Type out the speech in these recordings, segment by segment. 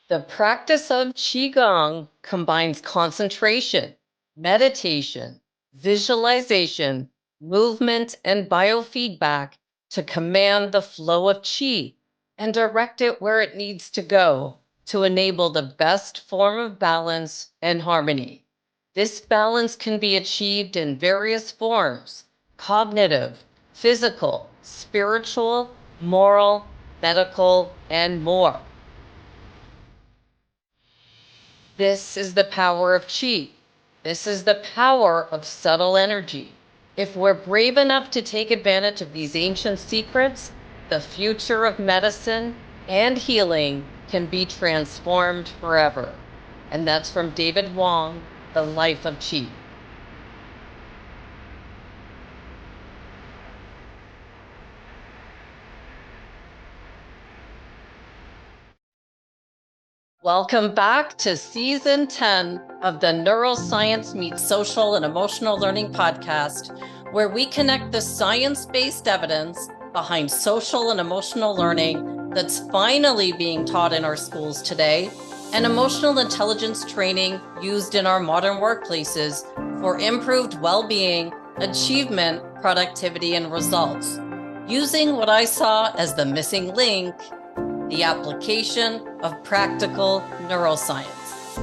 The practice of Qigong combines concentration, meditation, visualization, movement, and biofeedback to command the flow of qi and direct it where it needs to go to enable the best form of balance and harmony. This balance can be achieved in various forms: cognitive, physical, spiritual, moral, medical, and more. This is the power of qi. This is the power of subtle energy. If we're brave enough to take advantage of these ancient secrets, the future of medicine and healing can be transformed forever. And that's from David Wong, The Life of Qi. Welcome back to Season 10 of the Neuroscience Meets Social and Emotional Learning podcast, where we connect the science-based evidence behind social and emotional learning that's finally being taught in our schools today, and emotional intelligence training used in our modern workplaces for improved well-being, achievement, productivity, and results, using what I saw as the missing link: the application of practical neuroscience.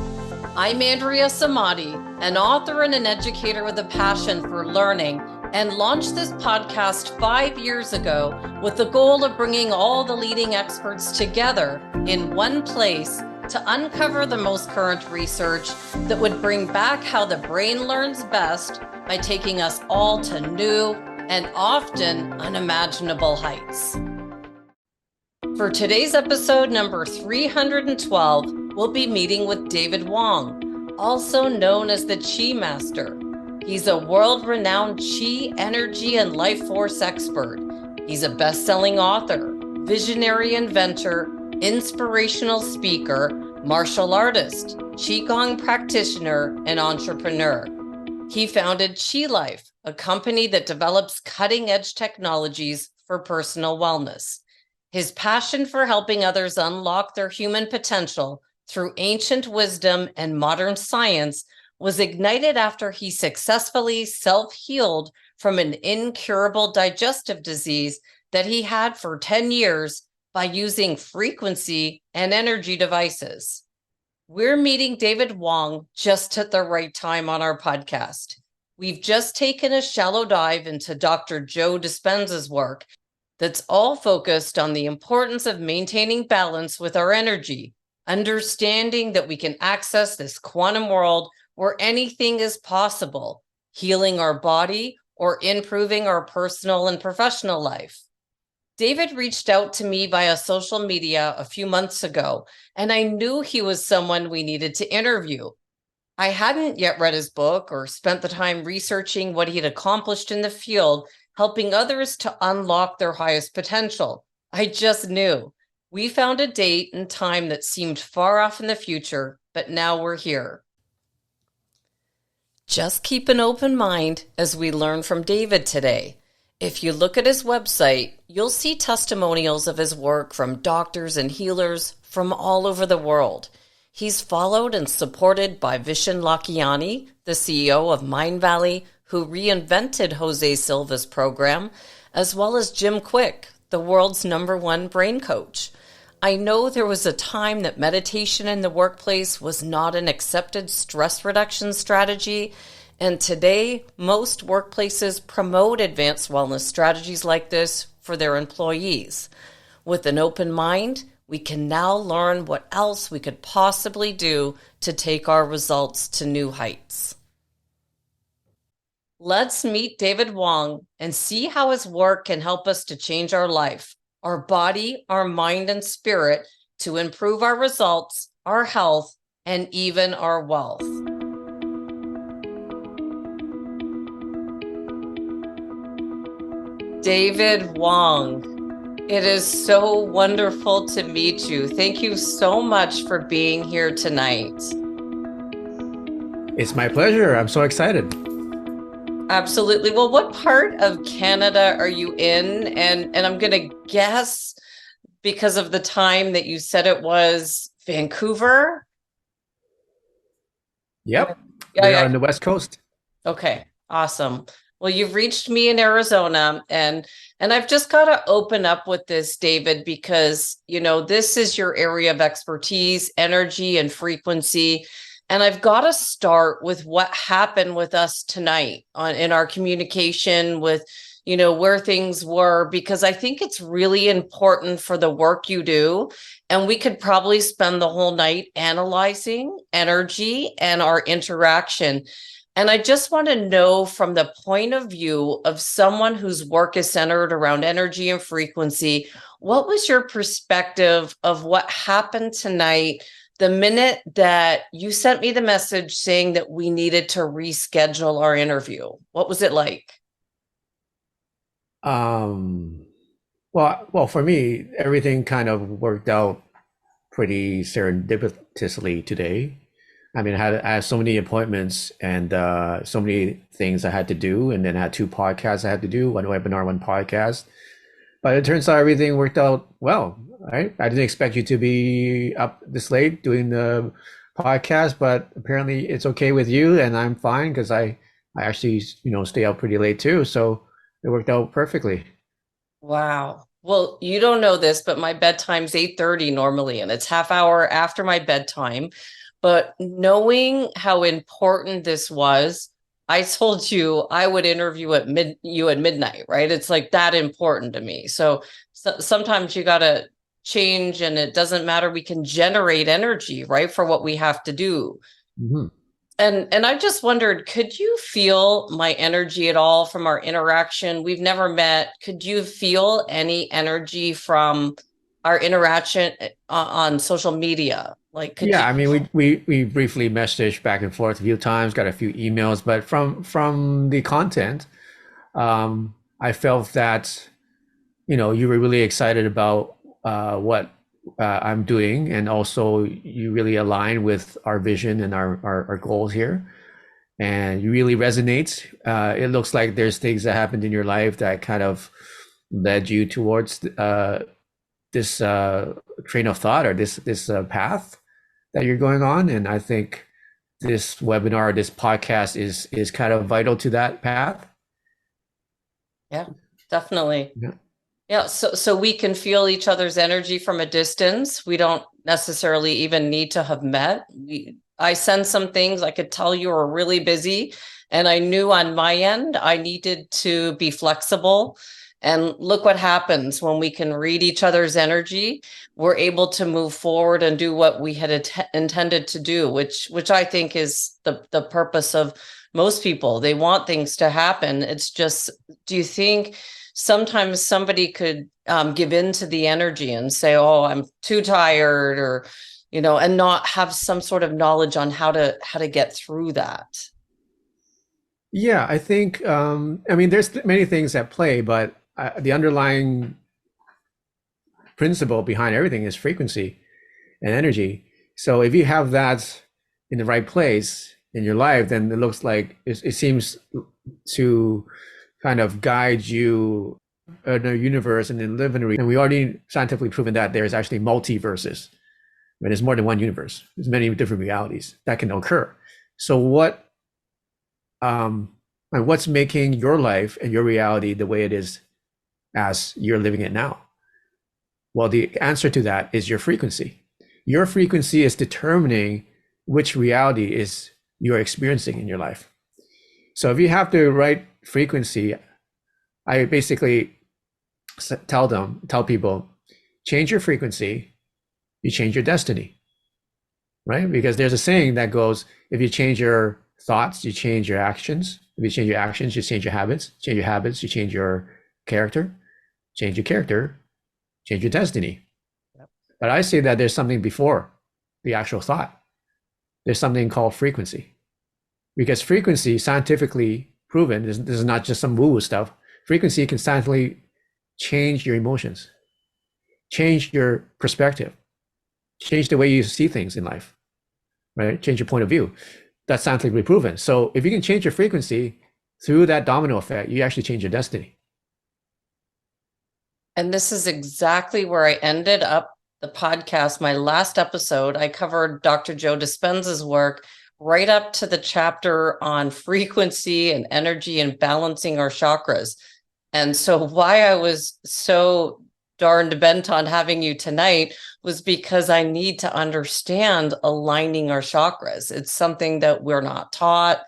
I'm Andrea Samadi, an author and an educator with a passion for learning, and launched this podcast 5 years ago with the goal of bringing all the leading experts together in one place to uncover the most current research that would bring back how the brain learns best by taking us all to new and often unimaginable heights. For today's episode number 312, we'll be meeting with David Wong, also known as the Qi Master. He's a world-renowned Qi, energy, and life force expert. He's a best-selling author, visionary inventor, inspirational speaker, martial artist, Qigong practitioner, and entrepreneur. He founded Qi Life, a company that develops cutting-edge technologies for personal wellness. His passion for helping others unlock their human potential through ancient wisdom and modern science was ignited after he successfully self-healed from an incurable digestive disease that he had for 10 years by using frequency and energy devices. We're meeting David Wong just at the right time on our podcast. We've just taken a shallow dive into Dr. Joe Dispenza's work that's all focused on the importance of maintaining balance with our energy, understanding that we can access this quantum world where anything is possible, healing our body or improving our personal and professional life. David reached out to me via social media a few months ago, and I knew he was someone we needed to interview. I hadn't yet read his book or spent the time researching what he had accomplished in the field, helping others to unlock their highest potential. I just knew. We found a date and time that seemed far off in the future, but now we're here. Just keep an open mind as we learn from David today. If you look at his website, you'll see testimonials of his work from doctors and healers from all over the world. He's followed and supported by Vishen Lakhiani, the CEO of Mind Valley, who reinvented Jose Silva's program, as well as Jim Quick, the world's #1 brain coach. I know there was a time that meditation in the workplace was not an accepted stress reduction strategy, and today most workplaces promote advanced wellness strategies like this for their employees. With an open mind, we can now learn what else we could possibly do to take our results to new heights. Let's meet David Wong and see how his work can help us to change our life, our body, our mind, and spirit to improve our results, our health, and even our wealth. David Wong, it is so wonderful to meet you. Thank you so much for being here tonight. It's my pleasure. I'm so excited. Absolutely. Well, what part of Canada are you in? And I'm going to guess, because of the time that you said it was Vancouver? Yep, Yeah, we are yeah. on the West Coast. Okay, awesome. Well, you've reached me in Arizona, and I've just got to open up with this, David, because this is your area of expertise, energy and frequency. And I've got to start with what happened with us tonight in our communication with, where things were, because I think it's really important for the work you do. And we could probably spend the whole night analyzing energy and our interaction. And I just want to know, from the point of view of someone whose work is centered around energy and frequency, what was your perspective of what happened tonight the minute that you sent me the message saying that we needed to reschedule our interview? What was it like? Um, well, for me, everything kind of worked out pretty serendipitously today. I mean, I had so many appointments and so many things I had to do, and then I had two podcasts I had to do, one webinar, one podcast. But it turns out everything worked out well, right? I didn't expect you to be up this late doing the podcast, but apparently it's okay with you, and I'm fine because I actually, stay up pretty late too. So it worked out perfectly. Wow. Well, you don't know this, but my bedtime's 8:30 normally, and it's half hour after my bedtime. But knowing how important this was, I told you I would interview you at midnight, right? It's like that important to me. So sometimes you got to change, and it doesn't matter. We can generate energy, right, for what we have to do. Mhm. And I just wondered, could you feel my energy at all from our interaction? We've never met. Could you feel any energy from our interaction on social media? Like, could you? Yeah, I mean, we briefly messaged back and forth a few times, got a few emails, but from the content, I felt that you were really excited about what I'm doing, and also you really align with our vision and our goals here, and you really resonate. It looks like there's things that happened in your life that kind of led you towards this train of thought, or this path that you're going on, and I think this webinar, this podcast is kind of vital to that path. Yeah, definitely. Yeah. Yeah, so we can feel each other's energy from a distance. We don't necessarily even need to have met. I send some things. I could tell you were really busy, and I knew on my end I needed to be flexible. And look what happens when we can read each other's energy. We're able to move forward and do what we had intended to do, which I think is the purpose of most people. They want things to happen. It's just, do you think sometimes somebody could give in to the energy and say, "Oh, I'm too tired," or and not have some sort of knowledge on how to get through that? Yeah, I think, I mean, there's many things at play, but the underlying principle behind everything is frequency and energy. So if you have that in the right place in your life, then it looks like it seems to kind of guide you in a universe and then live in a. And we already scientifically proven that there's actually multiverses. I mean, there's more than one universe. There's many different realities that can occur. So and what's making your life and your reality the way it is as you're living it now? Well, the answer to that is your frequency. Your frequency is determining which reality is you're experiencing in your life. So if you have the right frequency, I basically tell people, change your frequency, you change your destiny, right? Because there's a saying that goes, if you change your thoughts, you change your actions. If you change your actions, you change your habits. Change your habits, you change your character. Change your character, change your destiny. Yep. But I say that there's something before the actual thought. There's something called frequency. Because frequency, scientifically proven, this is not just some woo-woo stuff. Frequency can scientifically change your emotions, change your perspective, change the way you see things in life, right? Change your point of view. That's scientifically proven. So if you can change your frequency through that domino effect, you actually change your destiny. And this is exactly where I ended up the podcast, my last episode, I covered Dr. Joe Dispenza's work right up to the chapter on frequency and energy and balancing our chakras. And so why I was so darned bent on having you tonight was because I need to understand aligning our chakras. It's something that we're not taught.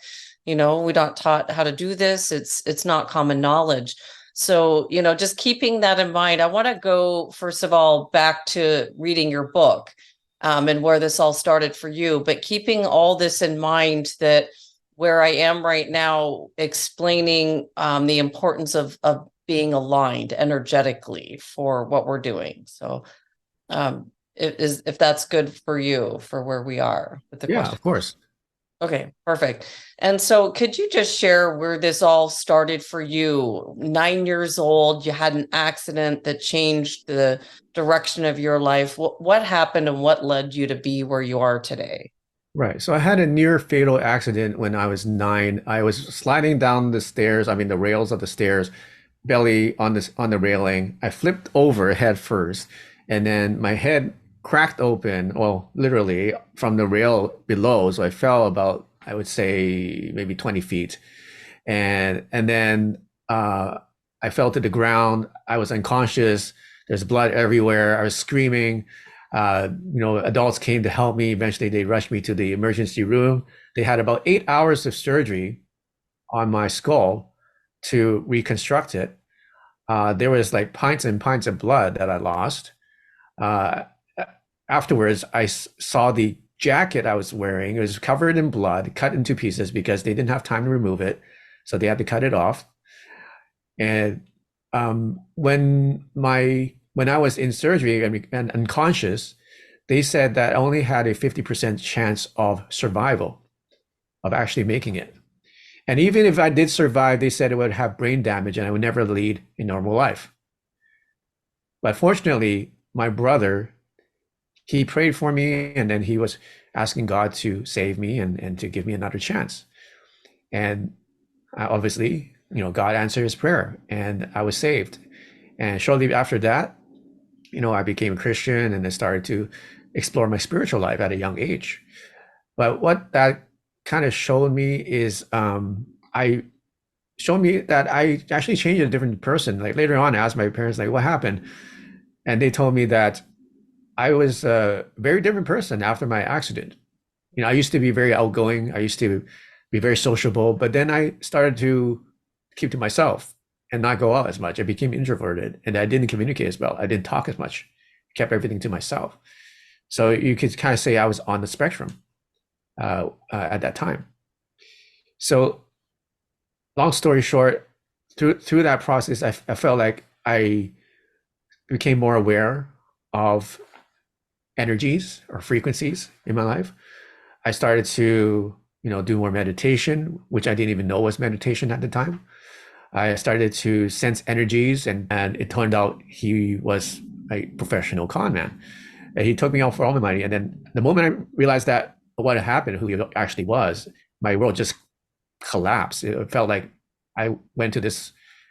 We're not taught how to do this. It's not common knowledge. So, just keeping that in mind, I want to go, first of all, back to reading your book, and where this all started for you, but keeping all this in mind, that where I am right now, explaining the importance of being aligned energetically for what we're doing. So if that's good for you, for where we are with the Yeah, question. of course. Okay, perfect. And so could you just share where this all started for you? 9 years old, you had an accident that changed the direction of your life. What happened and what led you to be where you are today? Right. So I had a near fatal accident when I was 9. I was sliding down the stairs, I mean the rails of the stairs, belly on the railing. I flipped over head first, and then my head cracked open, well, literally from the rail below. So I fell about, I would say, maybe 20 feet. And then I fell to the ground. I was unconscious. There's blood everywhere. I was screaming. Adults came to help me. Eventually, they rushed me to the emergency room. They had about 8 hours of surgery on my skull to reconstruct it. There was like pints and pints of blood that I lost. Uh, Afterwards, I saw the jacket I was wearing. It was covered in blood, cut into pieces because they didn't have time to remove it. So they had to cut it off. And when I was in surgery and unconscious, they said that I only had a 50% chance of survival, of actually making it. And even if I did survive, they said it would have brain damage and I would never lead a normal life. But fortunately, my brother, he prayed for me, and then he was asking God to save me and to give me another chance. And obviously, God answered his prayer and I was saved. And shortly after that, I became a Christian and I started to explore my spiritual life at a young age. But what that kind of showed me is I showed me that I actually changed a different person. Like later on, I asked my parents, like, what happened? And they told me that I was a very different person after my accident. I used to be very outgoing. I used to be very sociable, but then I started to keep to myself and not go out as much. I became introverted and I didn't communicate as well. I didn't talk as much, kept everything to myself. So you could kind of say I was on the spectrum at that time. So long story short, through that process, I felt like I became more aware of energies or frequencies in my life. I started to, do more meditation, which I didn't even know was meditation at the time. I started to sense energies, and it turned out he was a professional con man. And he took me out for all my money. And then the moment I realized that what had happened, who he actually was, my world just collapsed. It felt like I went to this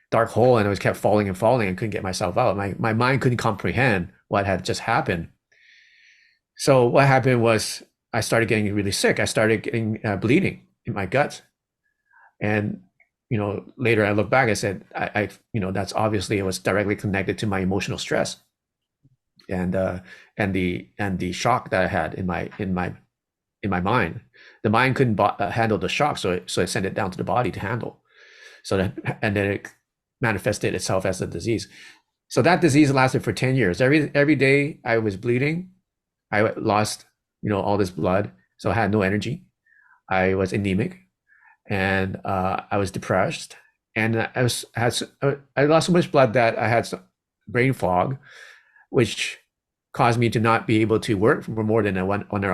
dark hole and I was kept falling and falling and couldn't get myself out. My mind couldn't comprehend what had just happened. So what happened was I started getting really sick. I started getting bleeding in my gut. And, later I look back, I said, that's obviously, it was directly connected to my emotional stress and the shock that I had in my mind. The mind couldn't handle the shock. So it sent it down to the body to handle. And then it manifested itself as a disease. So that disease lasted for 10 years. Every day I was bleeding. I lost, all this blood. So I had no energy. I was anemic and I was depressed. And I lost so much blood that I had brain fog, which caused me to not be able to work for more than 1 or 2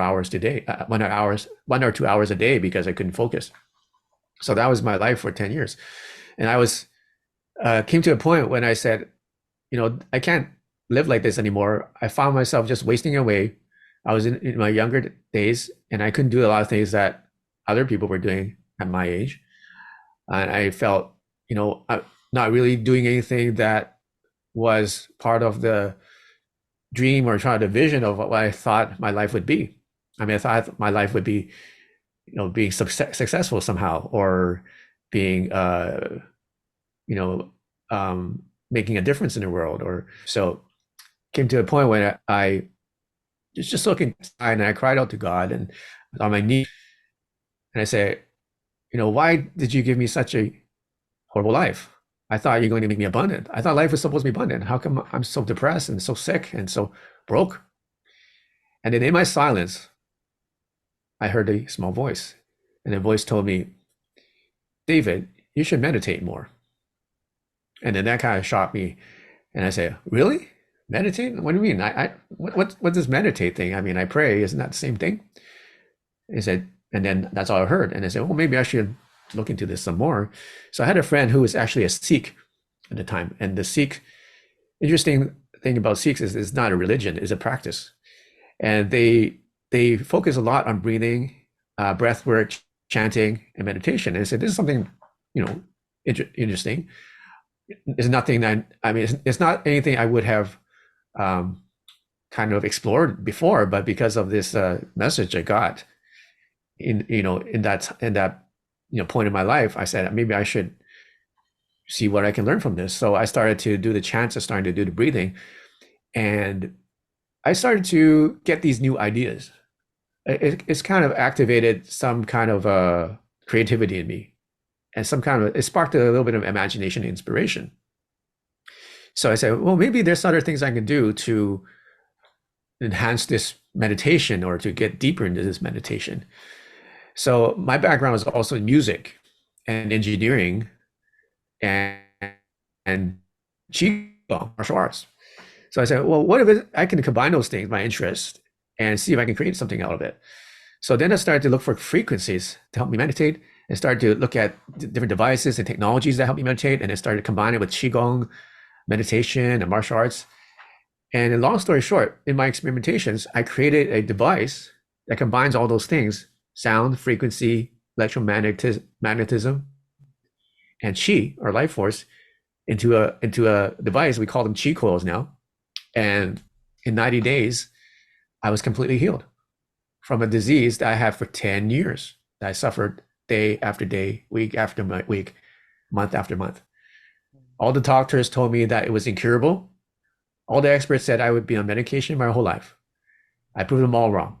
hours a day because I couldn't focus. So that was my life for 10 years. And I came to a point when I said, I can't live like this anymore. I found myself just wasting away. I was in my younger days and I couldn't do a lot of things that other people were doing at my age. And I felt, I'm not really doing anything that was part of the dream or try to vision of what I thought my life would be. I mean, I thought my life would be, being successful somehow, or being, making a difference in the world. Or so came to a point when I was just looking and I cried out to God and on my knees, and I said, why did you give me such a horrible life? I thought you're going to make me abundant. I thought life was supposed to be abundant. How come I'm so depressed and so sick and so broke? And then in my silence, I heard a small voice, and the voice told me, David, you should meditate more. And then that kind of shocked me. And I said, really? Meditate? What do you mean? What's this meditate thing? I mean, I pray. Isn't that the same thing? He said, and then that's all I heard. And I said, well, maybe I should look into this some more. So I had a friend who was actually a Sikh at the time. And the Sikh, interesting thing about Sikhs is it's not a religion, it's a practice. And they focus a lot on breathing, breath work, chanting, and meditation. And I said, this is something, interesting. It's nothing that, I mean, it's not anything I would have kind of explored before, but because of this message I got in that point in my life, I said, maybe I should see what I can learn from this. So I started to do the chants, I started to do the breathing, and I started to get these new ideas. It's kind of activated some kind of creativity in me, and it sparked a little bit of imagination and inspiration. So I said, well, maybe there's other things I can do to enhance this meditation or to get deeper into this meditation. So my background is also in music and engineering and Qigong, martial arts. So I said, well, what if I can combine those things, my interest, and see if I can create something out of it. So then I started to look for frequencies to help me meditate, and started to look at different devices and technologies that help me meditate, and I started to combine it with Qigong, meditation, and martial arts. And in long story short, in my experimentations, I created a device that combines all those things: sound, frequency, electromagnetism, and Qi, or life force, into a device. We call them Qi coils now. And in 90 days, I was completely healed from a disease that I had for 10 years, that I suffered day after day, week after week, month after month. All the doctors told me that it was incurable. All the experts said I would be on medication my whole life. I proved them all wrong.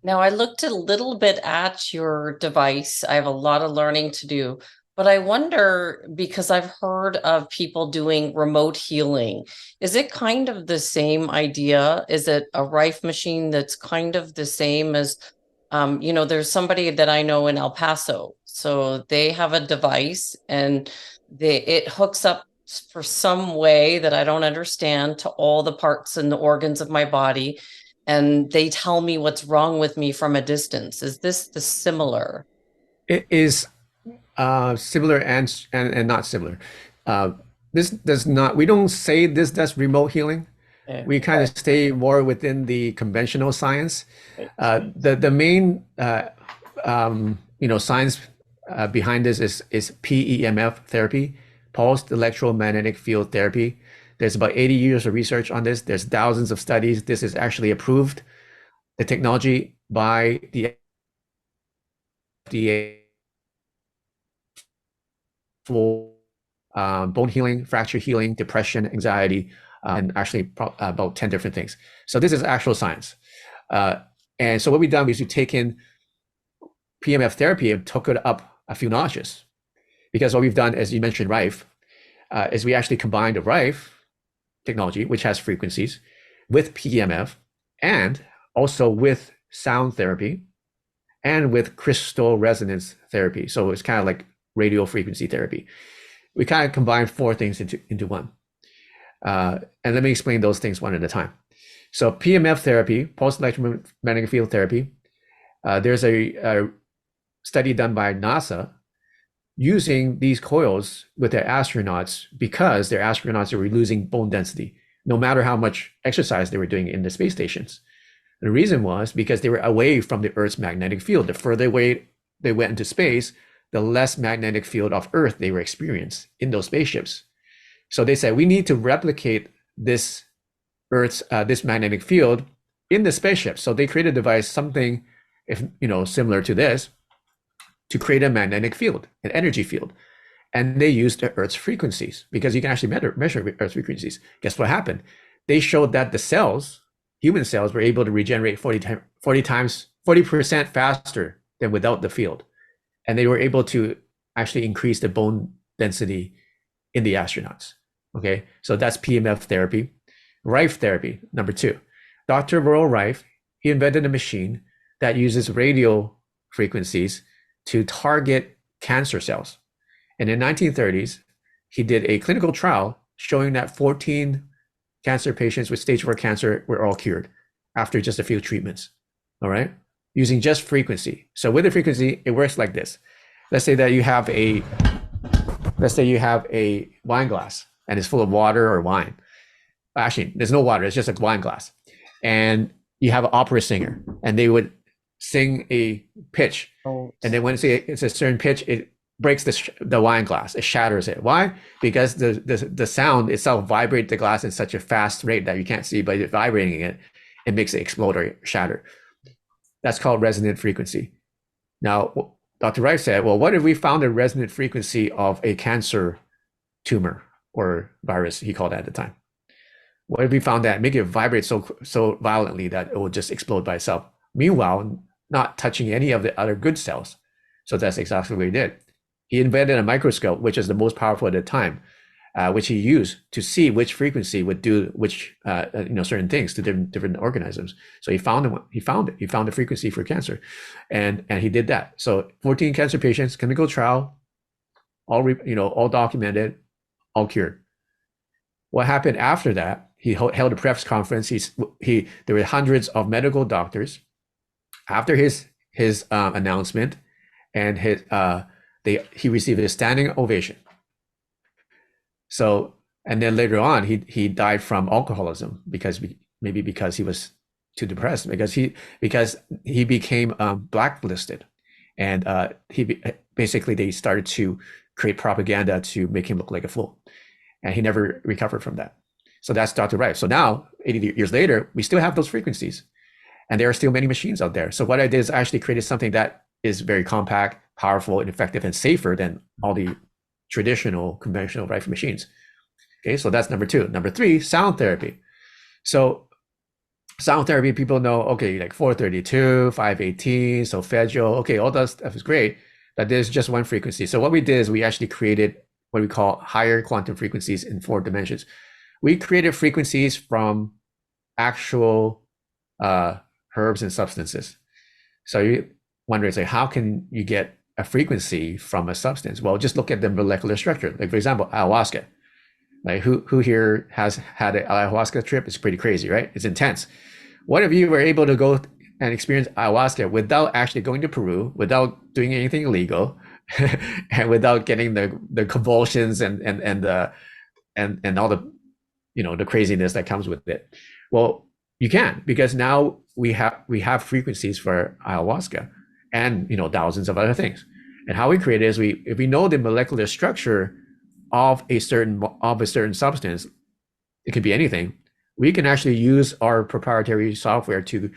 Now, I looked a little bit at your device. I have a lot of learning to do, but I wonder, because I've heard of people doing remote healing. Is it kind of the same idea? Is it a Rife machine that's kind of the same as, there's somebody that I know in El Paso. So they have a device and it hooks up for some way that I don't understand to all the parts and the organs of my body. And they tell me what's wrong with me from a distance. Is this the similar? It is similar and not similar. This does not, we don't say this does remote healing. We kind of stay more within the conventional science. The main science behind this is PEMF therapy, pulsed electromagnetic field therapy. There's about 80 years of research on this. There's thousands of studies. This is actually approved, the technology, by the FDA for bone healing, fracture healing, depression, anxiety, and actually about 10 different things. So this is actual science. And so what we've done is we've taken PMF therapy and took it up a few notches. Because what we've done, as you mentioned, Rife, is we actually combined the Rife technology, which has frequencies, with PEMF, and also with sound therapy, and with crystal resonance therapy. So it's kind of like radio frequency therapy. We kind of combine four things into one. And let me explain those things one at a time. So PMF therapy, pulsed electromagnetic field therapy, there's a study done by NASA using these coils with their astronauts, because their astronauts were losing bone density, no matter how much exercise they were doing in the space stations. The reason was because they were away from the Earth's magnetic field. The further away they went into space, the less magnetic field of Earth they were experiencing in those spaceships. So they said, we need to replicate this Earth's this magnetic field in the spaceship. So they created a device, something if similar to this, to create a magnetic field, an energy field. And they used the Earth's frequencies because you can actually measure Earth's frequencies. Guess what happened? They showed that the cells, human cells, were able to regenerate 40% faster than without the field. And they were able to actually increase the bone density in the astronauts. Okay, so that's PMF therapy. Rife therapy, number 2. Dr. Royal Rife, he invented a machine that uses radio frequencies to target cancer cells. And in the 1930s, he did a clinical trial showing that 14 cancer patients with stage 4 cancer were all cured after just a few treatments, all right? Using just frequency. So with the frequency, it works like this. Let's say you have a wine glass and it's full of water or wine. Actually, there's no water, it's just a wine glass. And you have an opera singer and they would sing a pitch. And then when it's a certain pitch, it breaks the wine glass, it shatters it. Why? Because the sound itself vibrates the glass in such a fast rate that you can't see, but vibrating it makes it explode or shatter. That's called resonant frequency. Now, Dr. Rife said, well, what if we found a resonant frequency of a cancer tumor or virus, he called it at the time? What if we found that, make it vibrate so violently that it will just explode by itself? Meanwhile, not touching any of the other good cells. So that's exactly what he did. He invented a microscope, which is the most powerful at the time, which he used to see which frequency would do which certain things to different organisms. So he found the frequency for cancer, and he did that. So 14 cancer patients, clinical trial, all documented, all cured. What happened after that? He held a press conference. There were hundreds of medical doctors after his announcement, and he received a standing ovation. So, and then later on, he died from alcoholism because he was too depressed, because he became blacklisted, and they started to create propaganda to make him look like a fool, and he never recovered from that. So that's Dr. Rife. So now, 80 years later, we still have those frequencies, and there are still many machines out there. So what I did is actually created something that is very compact, powerful, and effective, and safer than all the traditional conventional Rife machines. Okay, so that's number 2. Number 3, sound therapy. So sound therapy, people know, okay, like 432, 518, solfeggio, okay, all that stuff is great, but there's just one frequency. So what we did is we actually created what we call higher quantum frequencies in 4 dimensions. We created frequencies from actual herbs and substances. So you wonder, say, how can you get a frequency from a substance? Well, just look at the molecular structure. Like, for example, ayahuasca. Like, who here has had an ayahuasca trip? It's pretty crazy, right? It's intense. What if you were able to go and experience ayahuasca without actually going to Peru, without doing anything illegal, and without getting the convulsions and all the the craziness that comes with it? Well, you can, because now we have frequencies for ayahuasca and thousands of other things. And how we create it is if we know the molecular structure of a certain substance, it could be anything, we can actually use our proprietary software to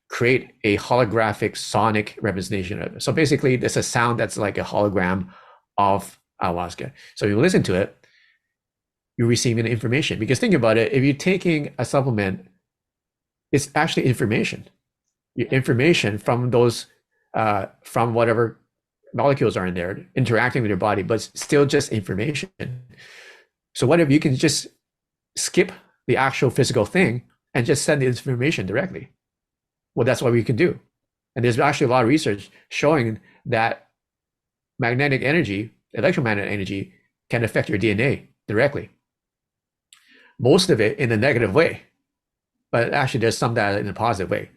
create a holographic sonic representation of it. So basically, there's a sound that's like a hologram of ayahuasca. So you listen to it, you're receiving information. Because think about it, if you're taking a supplement, it's actually information. Information from those, from whatever molecules are in there interacting with your body, but still just information. So what if you can just skip the actual physical thing and just send the information directly? Well, that's what we can do. And there's actually a lot of research showing that magnetic energy, electromagnetic energy, can affect your DNA directly. Most of it in a negative way, but actually there's some that in a positive way.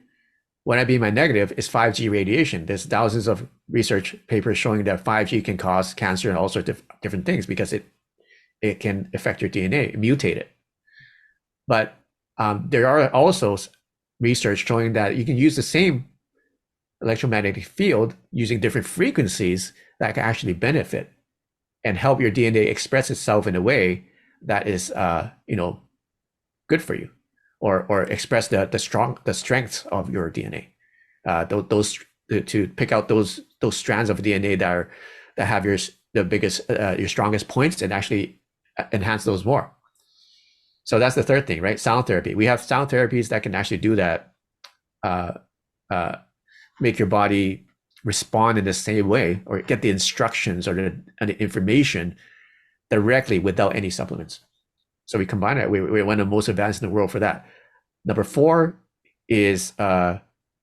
What I mean by negative is 5G radiation. There's thousands of research papers showing that 5G can cause cancer and all sorts of different things because it can affect your DNA, mutate it. But there are also research showing that you can use the same electromagnetic field using different frequencies that can actually benefit and help your DNA express itself in a way that is, good for you, or express the strengths of your DNA. Those to pick out those strands of DNA that have your strongest points and actually enhance those more. So that's the third thing, right? Sound therapy. We have sound therapies that can actually do that, make your body respond in the same way or get the instructions or the information directly without any supplements. So we combine it. We're one of the most advanced in the world for that. Number 4 is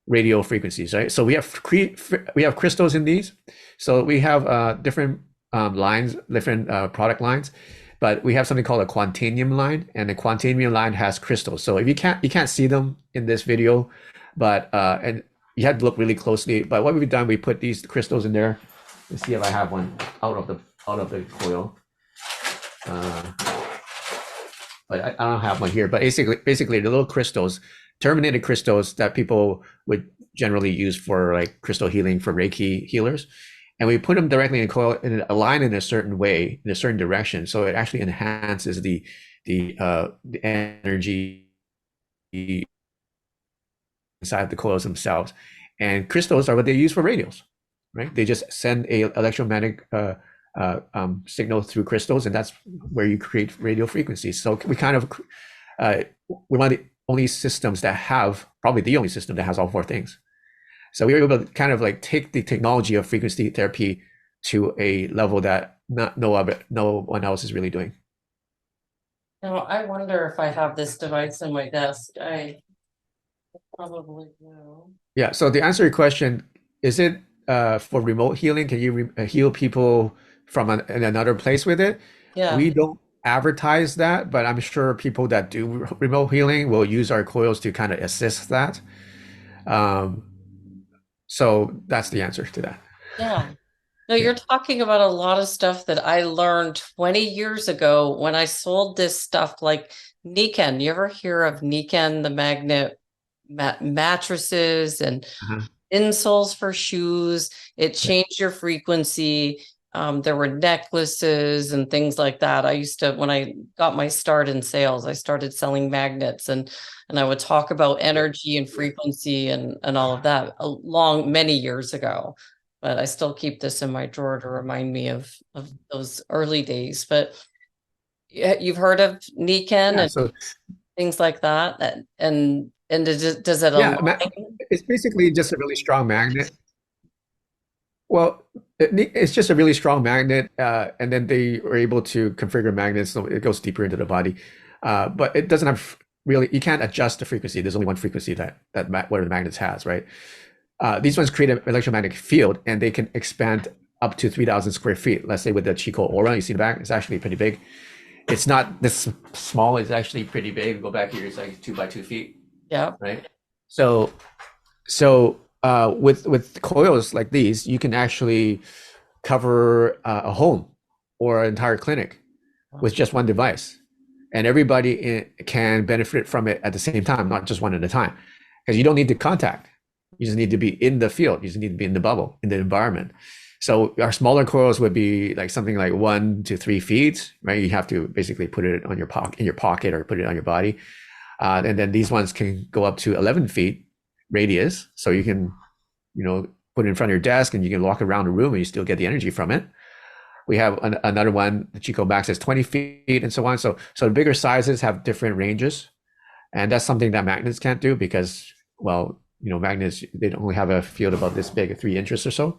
radio frequencies, right? So we have crystals in these. So we have different lines, different product lines, but we have something called a quantanium line, and the quantanium line has crystals. So if you can't see them in this video, but and you have to look really closely. But what we've done, we put these crystals in there. Let's see if I have one out of the coil. But I don't have one here. But basically, the little crystals, terminated crystals that people would generally use for like crystal healing for Reiki healers, and we put them directly in a coil and align in a certain way, in a certain direction, so it actually enhances the energy inside the coils themselves. And crystals are what they use for radios, right? They just send a electromagnetic signal through crystals, and that's where you create radio frequencies. So we kind of we're one of the only systems that have, probably the only system that has all 4 things. So we were able to kind of like take the technology of frequency therapy to a level that no one else is really doing. Now, I wonder if I have this device in my desk. I probably do. Yeah. So to answer your question, is it for remote healing? Can you heal people from in another place with it? Yeah. We don't advertise that, but I'm sure people that do remote healing will use our coils to kind of assist that. So that's the answer to that. Yeah. No, you're talking about a lot of stuff that I learned 20 years ago when I sold this stuff like Nikken. You ever hear of Nikken, the magnet mattresses and insoles for shoes? It changed your frequency. There were necklaces and things like that. I used to, when I got my start in sales, I started selling magnets, and I would talk about energy and frequency and all of that many years ago. But I still keep this in my drawer to remind me of those early days. But you've heard of Nikken and things like that, and does it align? It's basically just a really strong magnet. Well, it's just a really strong magnet, and then they are able to configure magnets so it goes deeper into the body. But it doesn't have really, you can't adjust the frequency. There's only one frequency that one of the magnets has, right? These ones create an electromagnetic field, and they can expand up to 3,000 square feet. Let's say with the Qigong aura, you see the back, it's actually pretty big. It's not this small, it's actually pretty big. Go back here, it's like 2 by 2 feet. Yeah. Right. So with coils like these, you can actually cover a home or an entire clinic with just one device, and everybody can benefit from it at the same time, not just one at a time, because you don't need to contact. You just need to be in the field. You just need to be in the bubble, in the environment. So our smaller coils would be like something like 1 to 3 feet, right? You have to basically put it on your pocket or put it on your body. And then these ones can go up to 11 feet radius. So you can, put it in front of your desk and you can walk around the room and you still get the energy from it. We have another one, the Qigong Max is 20 feet and so on. So the bigger sizes have different ranges. And that's something that magnets can't do because, well, magnets, they only have a field about this big, 3 inches or so.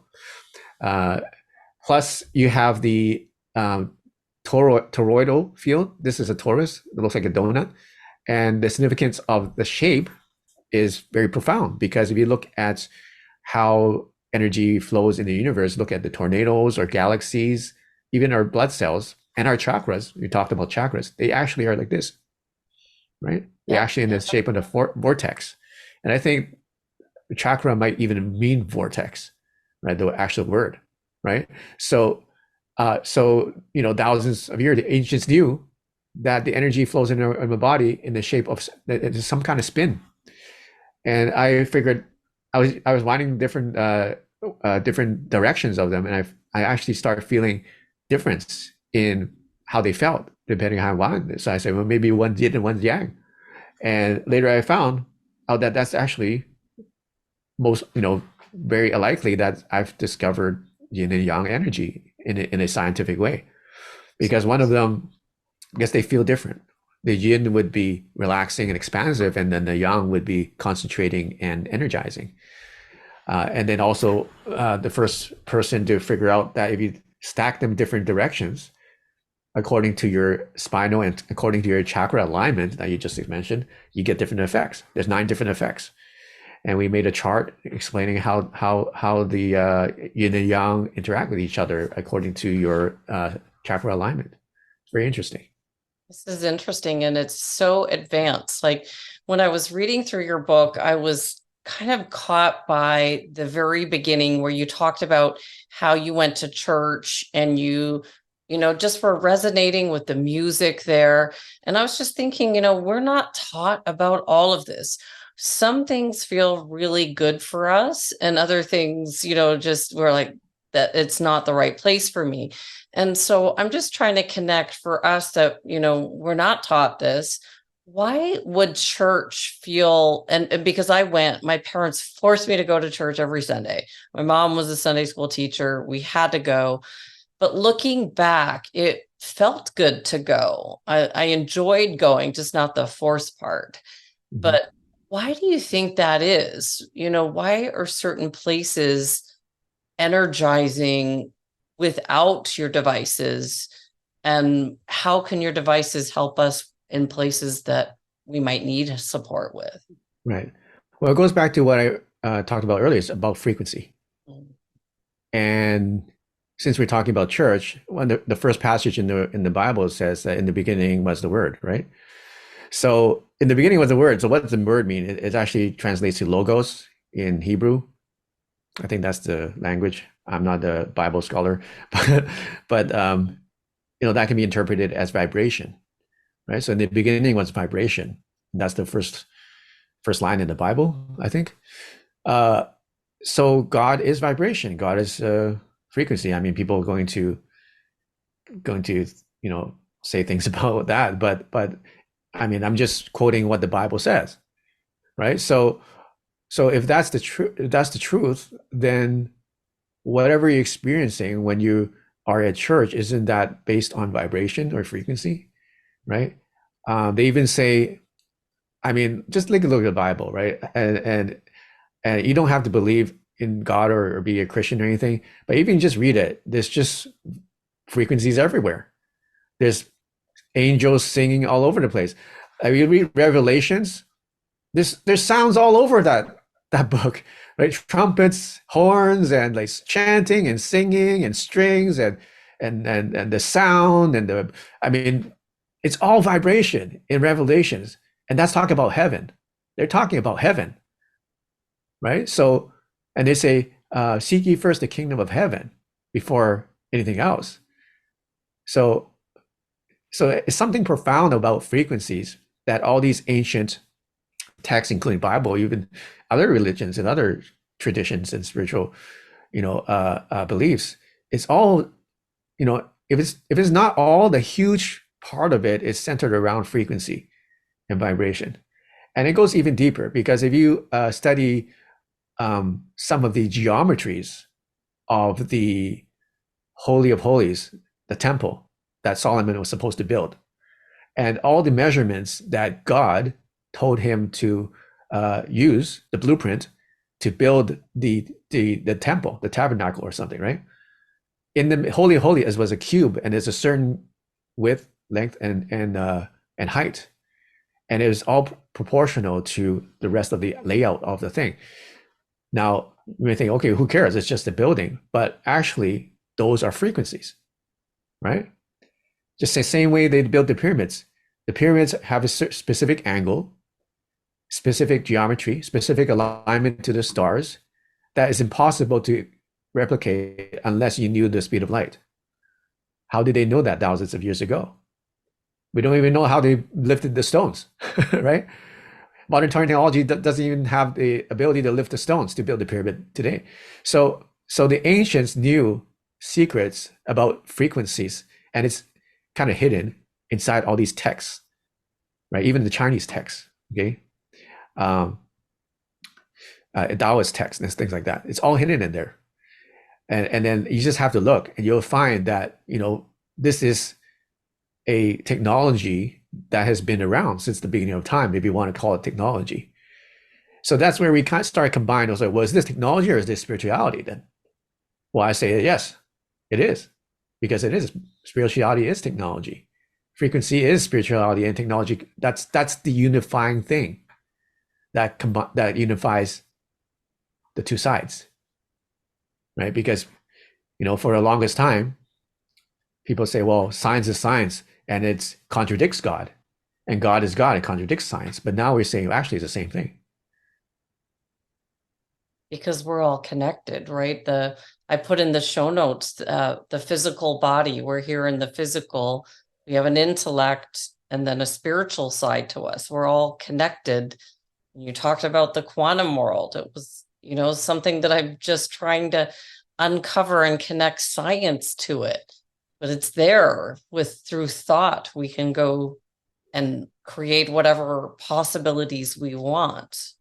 Plus you have the toroidal field. This is a torus. It looks like a donut. And the significance of the shape is very profound, because if you look at how energy flows in the universe, look at the tornadoes or galaxies, even our blood cells and our chakras, we talked about chakras, they actually are like this, right? They're actually in the shape of the vortex. And I think chakra might even mean vortex, right? The actual word, right? So thousands of years, the ancients knew that the energy flows in the body in the shape of some kind of spin. And I figured I was finding different directions of them, and I actually started feeling difference in how they felt depending on how I wanted. So I said, well, maybe one's yin and one's yang, And later I found out that that's actually most, very likely that I've discovered yin and yang energy in a scientific way. Because one of them, I guess they feel different. The yin would be relaxing and expansive, and then the yang would be concentrating and energizing. And then also the first person to figure out that if you stack them different directions, according to your spinal and according to your chakra alignment that you just mentioned, you get different effects. There's 9 different effects. And we made a chart explaining how the yin and yang interact with each other according to your chakra alignment. It's very interesting. This is interesting, and it's so advanced. Like when I was reading through your book, I was kind of caught by the very beginning where you talked about how you went to church and you just were resonating with the music there. And I was just thinking, we're not taught about all of this. Some things feel really good for us, and other things, just we're like, that it's not the right place for me. And so I'm just trying to connect for us that, we're not taught this. Why would church feel, and because my parents forced me to go to church every Sunday. My mom was a Sunday school teacher. We had to go. But looking back, it felt good to go. I enjoyed going, just not the force part. Mm-hmm. But why do you think that is? Why are certain places energizing without your devices? And how can your devices help us in places that we might need support with? Right. Well, it goes back to what I talked about earlier. It's about frequency. And since we're talking about church, the first passage in the Bible says that in the beginning was the Word, right? So in the beginning was the Word. So what does the word mean? It actually translates to logos in Hebrew. I think that's the language. I'm not a Bible scholar, but that can be interpreted as vibration, right? So in the beginning was vibration. That's the first line in the Bible, I think. So God is vibration. God is frequency. I mean, people are going to say things about that, but I mean, I'm just quoting what the Bible says, right? So if that's the truth, then whatever you're experiencing when you are at church, isn't that based on vibration or frequency, right? They even say, I mean, just look at the Bible, right? And you don't have to believe in God or be a Christian or anything, but even just read it, there's just frequencies everywhere. There's angels singing all over the place. You read Revelations, there's sounds all over that book, right? Trumpets, horns, and like chanting and singing and strings and the sound and I mean, it's all vibration in Revelations, and that's talking about heaven. They're talking about heaven, right? So, and they say, seek ye first the kingdom of heaven before anything else. So it's something profound about frequencies that all these ancient texts, including Bible, even other religions and other traditions and spiritual, beliefs, it's all, if it's not all, the huge part of it is centered around frequency and vibration. And it goes even deeper, because if you study some of the geometries of the Holy of Holies, the temple that Solomon was supposed to build, and all the measurements that God told him to use, the blueprint, to build the temple, the tabernacle or something, right? In the Holy of Holies was a cube, and there's a certain width, length, and height. And it was all proportional to the rest of the layout of the thing. Now, you may think, okay, who cares? It's just a building. But actually, those are frequencies, right? Just the same way they built the pyramids. The pyramids have a specific angle, specific geometry, specific alignment to the stars that is impossible to replicate unless you knew the speed of light. How did they know that thousands of years ago? We don't even know how they lifted the stones, right? Modern technology doesn't even have the ability to lift the stones to build the pyramid today. So the ancients knew secrets about frequencies, and it's kind of hidden inside all these texts, right? Even the Chinese texts, Okay. Um, Taoist texts and things like that. It's all hidden in there. And then you just have to look and you'll find that, this is a technology that has been around since the beginning of time, if you want to call it technology. So that's where we kind of start combining. I was like, well, is this technology or is this spirituality then? Well, I say yes, it is, because it is. Spirituality is technology. Frequency is spirituality and technology. That's the unifying thing that unifies the two sides, right? Because for the longest time, people say, well, science is science and it contradicts God, and God is God. It contradicts science. But now we're saying, well, actually, it's the same thing. Because we're all connected, right? I put in the show notes, the physical body. We're here in the physical. We have an intellect and then a spiritual side to us. We're all connected. You talked about the quantum world. It was, something that I'm just trying to uncover and connect science to it. But it's there through thought. We can go and create whatever possibilities we want.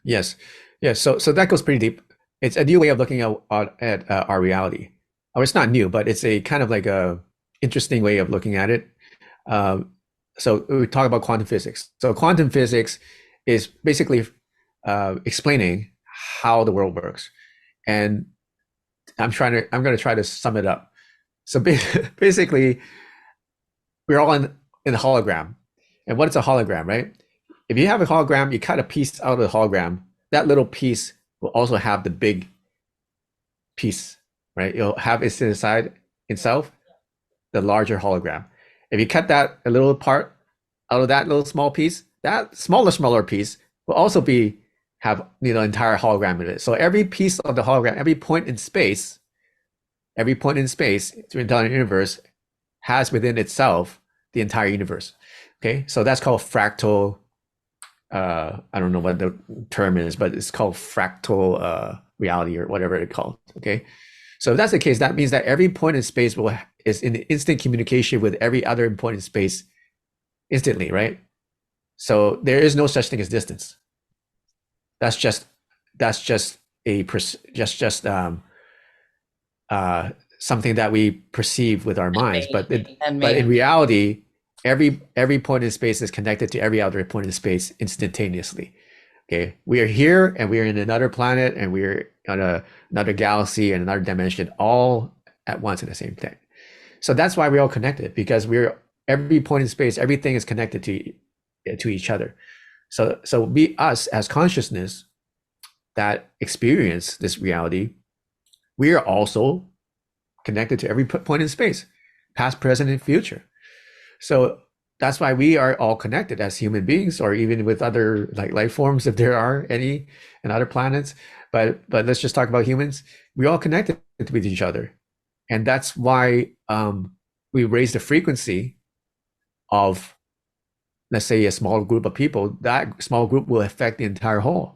Yes. Yeah. So that goes pretty deep. It's a new way of looking at our reality. Or it's not new, but it's a kind of like a interesting way of looking at it. So we talk about quantum physics. So quantum physics is basically explaining how the world works. And I'm going to try to sum it up. So basically, we're all in a hologram. And what is a hologram, right? If you have a hologram, you cut a piece out of the hologram, that little piece will also have the big piece, right? You'll have it inside itself, the larger hologram. If you cut that a little part out of that little small piece, that smaller piece will also have entire hologram in it. So every piece of the hologram, every point in space through the entire universe has within itself the entire universe. Okay, so that's called fractal. I don't know what the term is, but it's called fractal reality or whatever it's called. Okay, so if that's the case, that means that every point in space is in instant communication with every other point in space instantly, right? So there is no such thing as distance. That's just something that we perceive with our minds, but in reality, every point in space is connected to every other point in space instantaneously. Okay, we are here and we are in another planet and we're on another galaxy and another dimension, all at once in the same thing. So that's why we're all connected, because every point in space, everything is connected to each other. So us as consciousness that experience this reality, we are also connected to every point in space, past, present, and future. So that's why we are all connected as human beings, or even with other like life forms, if there are any, and other planets. But let's just talk about humans. We're all connected with each other, and that's why we raise the frequency of, let's say, a small group of people. That small group will affect the entire whole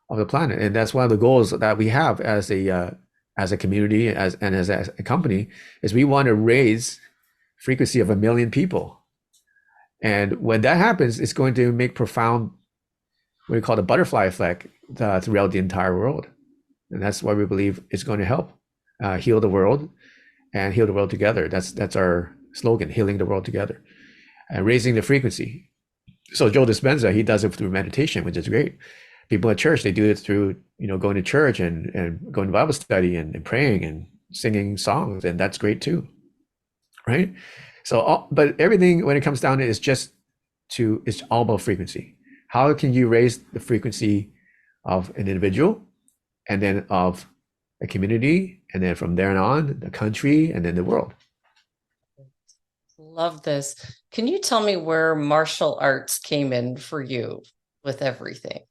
of the planet, and that's one of the goals that we have as a community, as a company, is we want to raise frequency of 1 million people. And when that happens, it's going to make profound, what we call the butterfly effect, throughout the entire world. And that's why we believe it's going to help heal the world and heal the world together. That's our slogan, healing the world together and raising the frequency. So Joe Dispenza, he does it through meditation, which is great. People at church, they do it through, going to church and going to Bible study and praying and singing songs. And that's great too. Right? So, but everything, when it comes down to it, it's all about frequency. How can you raise the frequency of an individual, and then of a community, and then from there on, the country, and then the world? Love this. Can you tell me where martial arts came in for you with everything?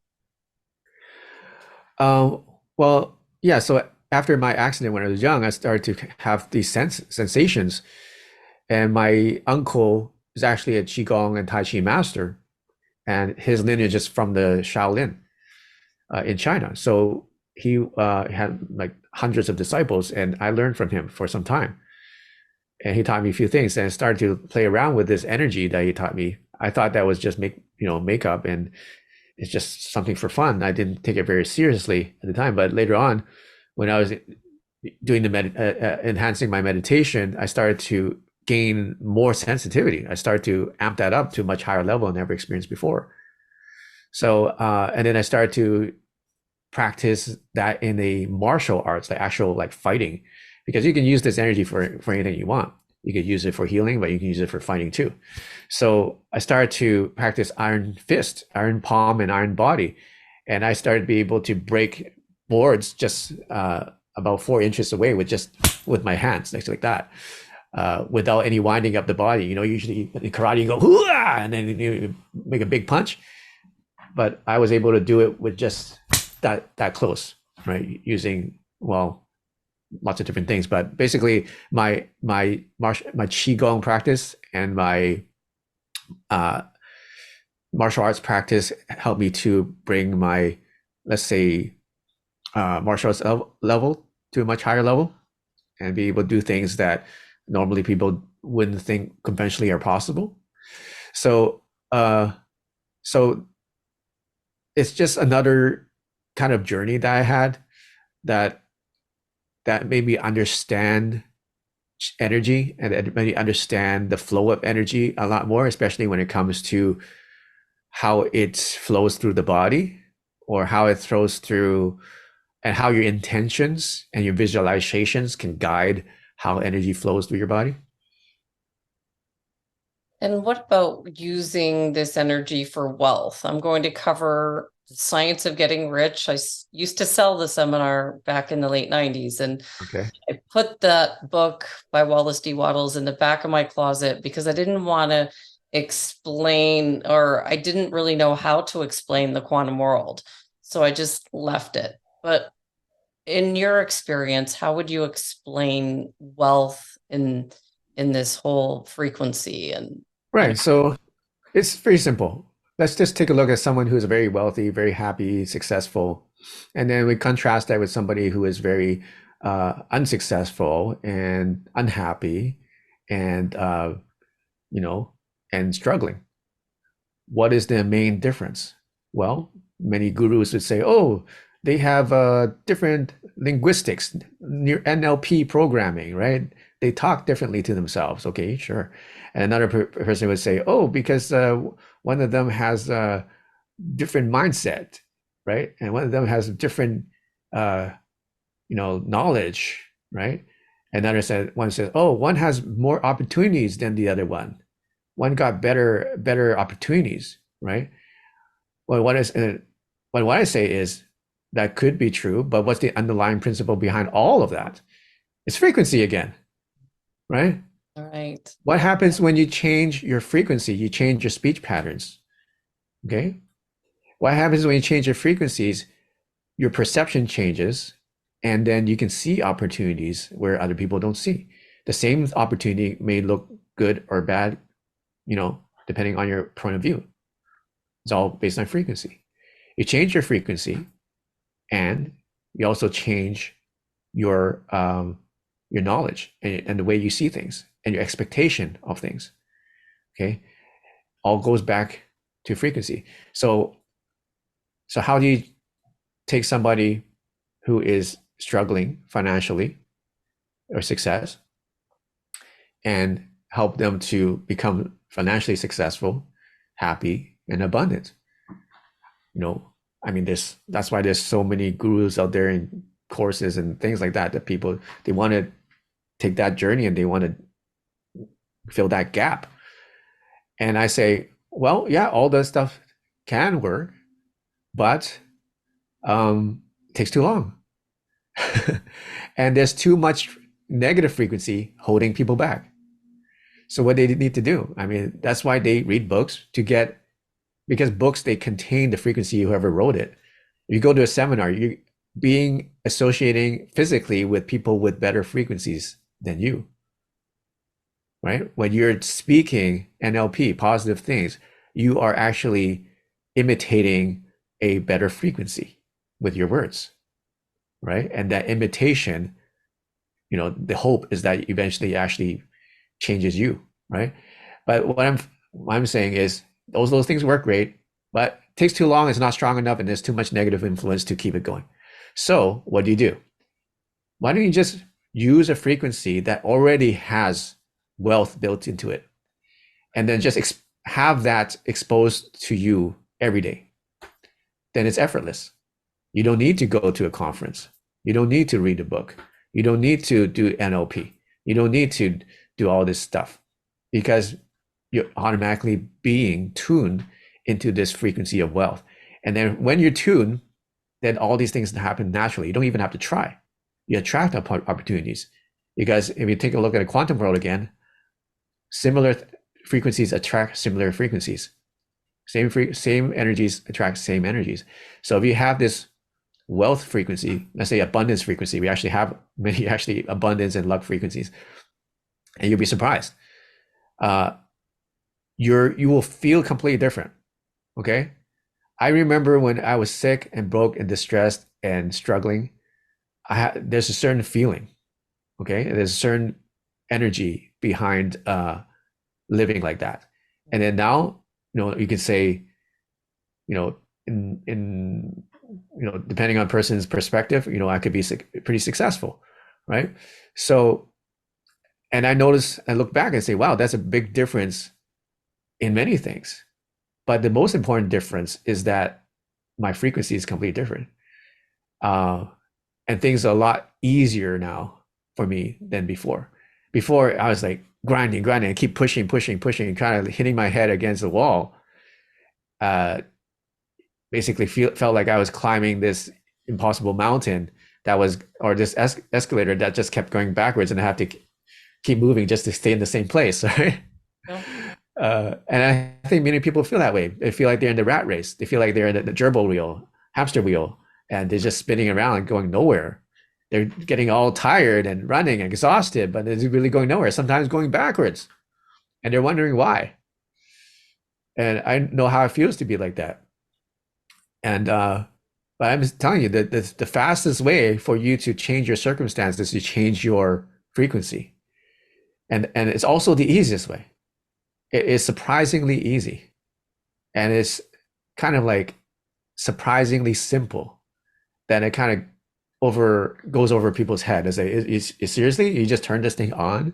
Well, yeah. So after my accident when I was young, I started to have these sensations. And my uncle is actually a Qigong and Tai Chi master, and his lineage is from the Shaolin in China. So he had like hundreds of disciples, and I learned from him for some time. And he taught me a few things, and I started to play around with this energy that he taught me I thought that was just makeup, and it's just something for fun. I didn't take it very seriously at the time, but later on, when I was doing enhancing my meditation, I started to gain more sensitivity. I started to amp that up to a much higher level I never experienced before. So, and then I started to practice that in a martial arts, like actual like fighting, because you can use this energy for anything you want. You could use it for healing, but you can use it for fighting too. So I started to practice iron fist, iron palm, and iron body, and I started to be able to break boards just about 4 inches away with my hands, like that, without any winding up the body. Usually in karate you go hoo-ah, and then you make a big punch, but I was able to do it with just that close, right? Using, well, lots of different things, but basically my Qigong practice and my martial arts practice helped me to bring my, let's say, martial arts level to a much higher level, and be able to do things that normally people wouldn't think conventionally are possible. So, so it's just another kind of journey that I had that made me understand energy, and it made me understand the flow of energy a lot more, especially when it comes to how it flows through the body, or how it flows through, and how your intentions and your visualizations can guide how energy flows through your body. And what about using this energy for wealth? I'm going to cover the science of getting rich. I used to sell the seminar back in the late 90s, and Okay. I put that book by Wallace D. Wattles in the back of my closet because I didn't want to explain, or I didn't really know how to explain the quantum world. So I just left it. But in your experience, how would you explain wealth in this whole frequency and Right. So it's very simple. Let's just take a look at someone who's very wealthy, very happy, successful, and then we contrast that with somebody who is very unsuccessful and unhappy, and you know, and struggling. What is the main difference? Well, many gurus would say, oh, they have different linguistics, near NLP programming, right? They talk differently to themselves. Okay, sure. And another person would say, oh, because one of them has a different mindset, right? And one of them has different, uh, knowledge, right? One says, oh, one has more opportunities than the other one. One got better opportunities, right? Well, what I say is that could be true, but what's the underlying principle behind all of that? It's frequency again, right? all right. What happens when you change your frequency? You change your speech patterns, okay? What happens when you change your frequencies? Your perception changes, and then you can see opportunities where other people don't see. The same opportunity may look good or bad, depending on your point of view. It's all based on frequency. You change your frequency, and you also change your knowledge and the way you see things and your expectation of things. Okay, all goes back to frequency. So how do you take somebody who is struggling financially or success and help them to become financially successful, happy, and abundant? I mean, that's why there's so many gurus out there and courses and things like that people, they want to take that journey and they want to fill that gap. And I say, well, yeah, all that stuff can work, but it takes too long. And there's too much negative frequency holding people back. So what they need to do, I mean, that's why they read books because books, they contain the frequency of whoever wrote it. If you go to a seminar, you're being associating physically with people with better frequencies than you, right? When you're speaking NLP, positive things, you are actually imitating a better frequency with your words, right? And that imitation, the hope is that eventually actually changes you, right? But what I'm saying is those things work great, but it takes too long, it's not strong enough, and there's too much negative influence to keep it going. So what do? Why don't you just use a frequency that already has wealth built into it, and then just have that exposed to you every day? Then it's effortless. You don't need to go to a conference. You don't need to read a book. You don't need to do NLP. You don't need to do all this stuff because you're automatically being tuned into this frequency of wealth. And then when you're tuned, then all these things happen naturally. You don't even have to try. You attract opportunities because if you take a look at a quantum world again, similar frequencies attract similar frequencies. Same energies attract same energies. So if you have this wealth frequency, let's say abundance frequency, we actually have many abundance and luck frequencies, and you'll be surprised. You will feel completely different. Okay. I remember when I was sick and broke and distressed and struggling, there's a certain feeling. Okay. There's a certain energy behind living like that. And then now, you can say, in depending on person's perspective, I could be pretty successful, right? So, and I look back and say, wow, that's a big difference in many things. But the most important difference is that my frequency is completely different. And things are a lot easier now for me than before. Before I was like grinding, and keep pushing, and kind of hitting my head against the wall. Basically felt like I was climbing this impossible mountain or this escalator that just kept going backwards, and I have to keep moving just to stay in the same place, right? Yeah. And I think many people feel that way. They feel like they're in the rat race. They feel like they're in the gerbil wheel, hamster wheel, and they're just spinning around and going nowhere. They're getting all tired and running and exhausted, but it's really going nowhere, sometimes going backwards. And they're wondering why. And I know how it feels to be like that. And but I'm telling you that the fastest way for you to change your circumstances is to change your frequency. And it's also the easiest way. It is surprisingly easy. And it's kind of like surprisingly simple that it kind of goes over people's head as seriously, you just turn this thing on?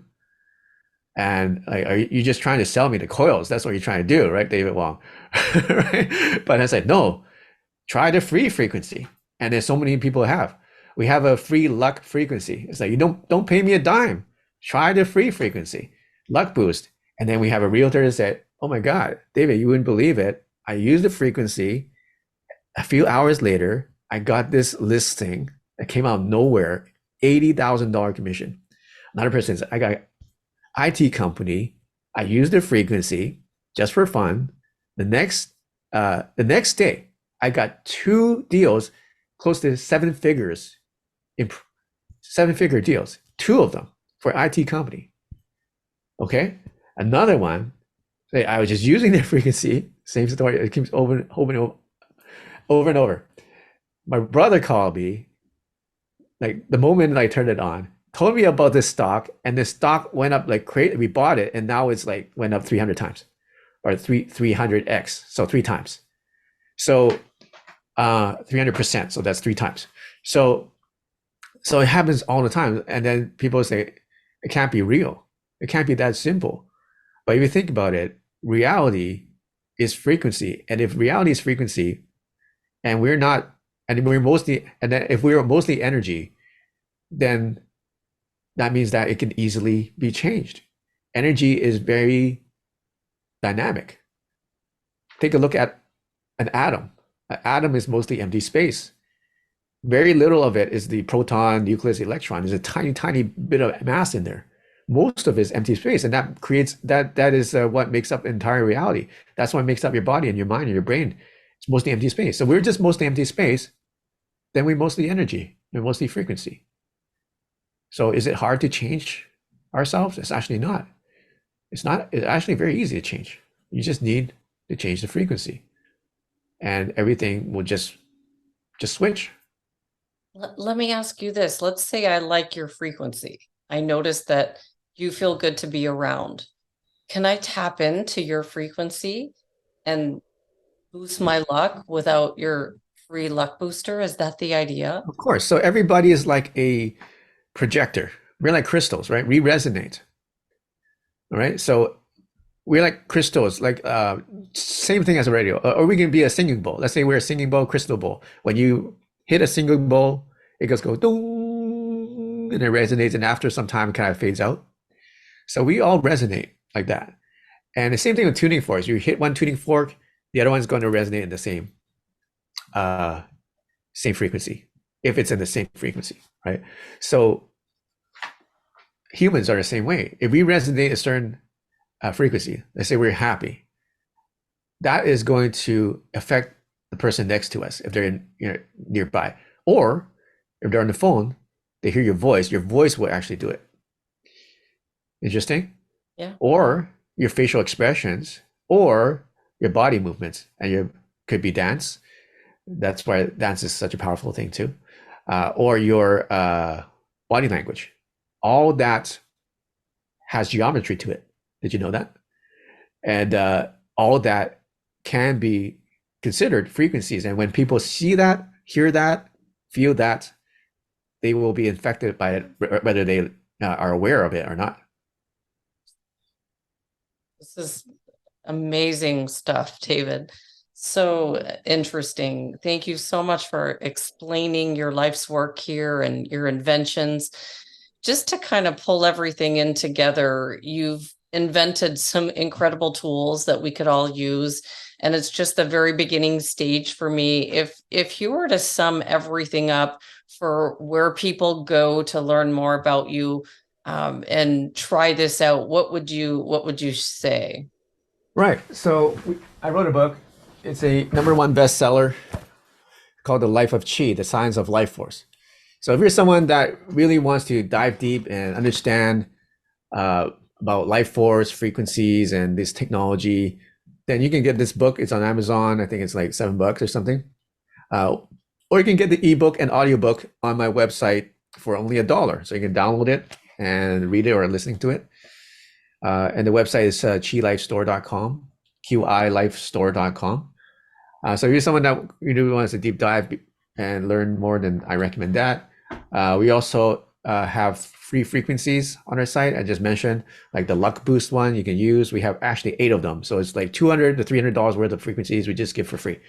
And like, are you just trying to sell me the coils? That's what you're trying to do, right, David Wong? Right? But I said, no, try the free frequency. And there's so many people have. We have a free luck frequency. It's like, you don't pay me a dime. Try the free frequency, luck boost. And then we have a realtor that said, oh my God, David, you wouldn't believe it. I used the frequency. A few hours later, I got this listing that came out of nowhere, $80,000 commission. Another person said, I got IT company. I used the frequency just for fun. The next day, I got 2 deals close to 7 figures, 7-figure deals, 2 of them for IT company. Okay. Another one, I was just using the frequency, same story. It keeps over and over. My brother called me, like the moment I turned it on, told me about this stock, and the stock went up like crazy. We bought it, and now it's like went up 300 times, or 300x, so 3 times. So 300%, so that's 3 times. So it happens all the time, and then people say it can't be real. It can't be that simple. But if you think about it, reality is frequency, and if reality is frequency, and we're not, and we're mostly, and then if we're mostly energy, then that means that it can easily be changed. Energy is very dynamic. Take a look at an atom. An atom is mostly empty space. Very little of it is the proton, nucleus, electron. There's a tiny, tiny bit of mass in there. Most of it is empty space, and that creates that is what makes up entire reality. That's what makes up your body and your mind and your brain. It's mostly empty space. So we're just mostly empty space. Then we're mostly energy. We're mostly frequency. So is it hard to change ourselves? It's actually not. It's not. It's actually very easy to change. You just need to change the frequency, and everything will just switch. Let me ask you this. Let's say I like your frequency. I notice that you feel good to be around. can I tap into your frequency and boost my luck without your free luck booster? Is that the idea? Of course. So everybody is like a projector. We're like crystals, right? We resonate. All right. So we're like crystals, like same thing as a radio. Or we can be a singing bowl. Let's say we're a singing bowl, crystal bowl. When you hit a singing bowl, it goes go dong, and it resonates, and after some time, it kind of fades out. So we all resonate like that. And the same thing with tuning forks. You hit one tuning fork, the other one's going to resonate in the uh, same frequency, if it's in the same frequency, right? So humans are the same way. If we resonate a certain frequency, let's say we're happy, that is going to affect the person next to us if they're nearby. Or if they're on the phone, they hear your voice will actually do it. Interesting? Yeah. Or your facial expressions, or your body movements, and you could be dance. That's why dance is such a powerful thing too. Or your body language. All that has geometry to it. Did you know that? And all that can be considered frequencies. And when people see that, hear that, feel that, they will be infected by it, whether they are aware of it or not. This is amazing stuff, David. So interesting. Thank you so much for explaining your life's work here and your inventions. Just to kind of pull everything in together, you've invented some incredible tools that we could all use. And it's just the very beginning stage for me. If you were to sum everything up for where people go to learn more about you, and try this out, what would you say? Right. So I wrote a book. It's a #1 bestseller called The Life of Qi, The Science of Life Force. So if you're someone that really wants to dive deep and understand about life force, frequencies, and this technology, then you can get this book. It's on Amazon. I think it's like $7 or something. Or you can get the ebook and audiobook on my website for only $1. So you can download it and read it or listening to it. And the website is qilifestore.com, qilifestore.com. So if you're someone that really wants to deep dive and learn more, then I recommend that. We also have free frequencies on our site. I just mentioned, like the luck boost one you can use. We have actually 8 of them. So it's like $200 to $300 worth of frequencies we just give for free.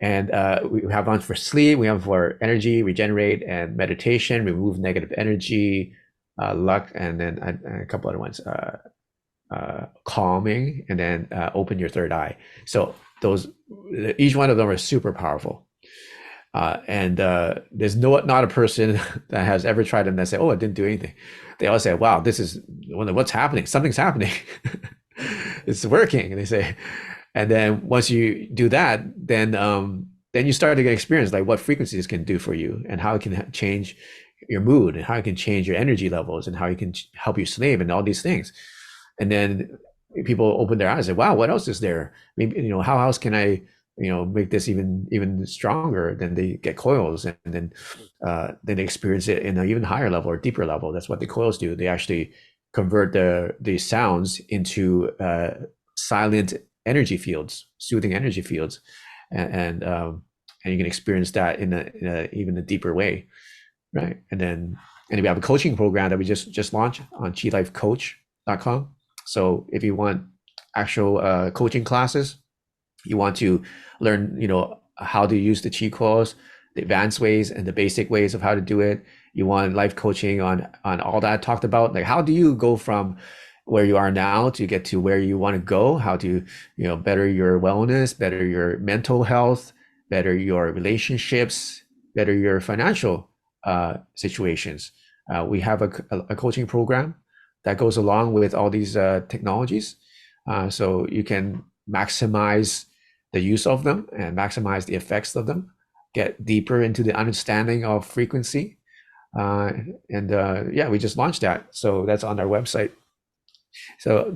And we have one for sleep, we have for energy, regenerate, and meditation, remove negative energy, luck, and then a couple other ones, calming, and then open your third eye. So those, each one of them are super powerful. And there's not a person that has ever tried them that say, oh, it didn't do anything. They all say, wow, this is what's happening. Something's happening. It's working. And they say, and then once you do that, then you start to get experience, like what frequencies can do for you, and how it can change your mood, and how it can change your energy levels, and how it can help you sleep, and all these things. And then people open their eyes and say, wow, what else is there? Maybe, how else can I, make this even stronger? Then they get coils, and then they experience it in an even higher level or deeper level. That's what the coils do. They actually convert the sounds into silent energy fields, soothing energy fields, and you can experience that in a even a deeper way, right? And we have a coaching program that we just launched on qilifecoach.com. So if you want actual coaching classes, you want to learn, how to use the Qi coils, the advanced ways and the basic ways of how to do it. You want life coaching on all that I talked about, like how do you go from where you are now to get to where you want to go, how to better your wellness, better your mental health, better your relationships, better your financial situations. We have a coaching program that goes along with all these technologies, so you can maximize the use of them and maximize the effects of them, get deeper into the understanding of frequency, we just launched that, so that's on our website. So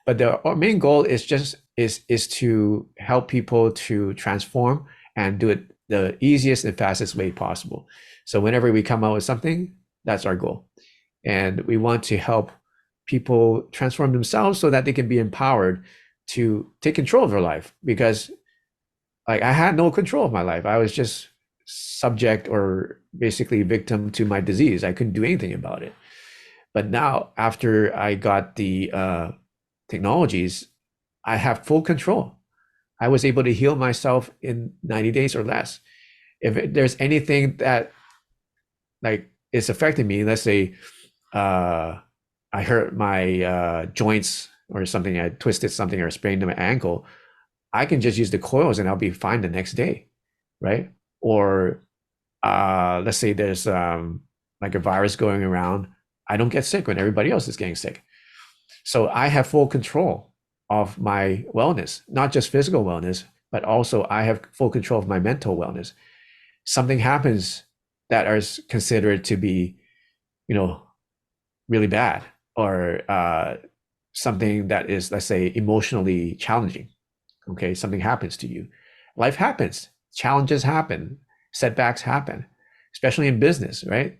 our main goal is to help people to transform and do it the easiest and fastest way possible. So whenever we come out with something, that's our goal. And we want to help people transform themselves so that they can be empowered to take control of their life. Because like I had no control of my life. I was just subject or basically victim to my disease. I couldn't do anything about it. But now, after I got the technologies, I have full control. I was able to heal myself in 90 days or less. If there's anything that like is affecting me, let's say I hurt my joints or something, I twisted something or sprained my ankle, I can just use the coils and I'll be fine the next day, right? Or let's say there's like a virus going around, I don't get sick when everybody else is getting sick. So I have full control of my wellness, not just physical wellness, but also I have full control of my mental wellness. Something happens that is considered to be, you know, really bad, or something that is, let's say, emotionally challenging. Okay, something happens to you. Life happens. Challenges happen. Setbacks happen, especially in business, right?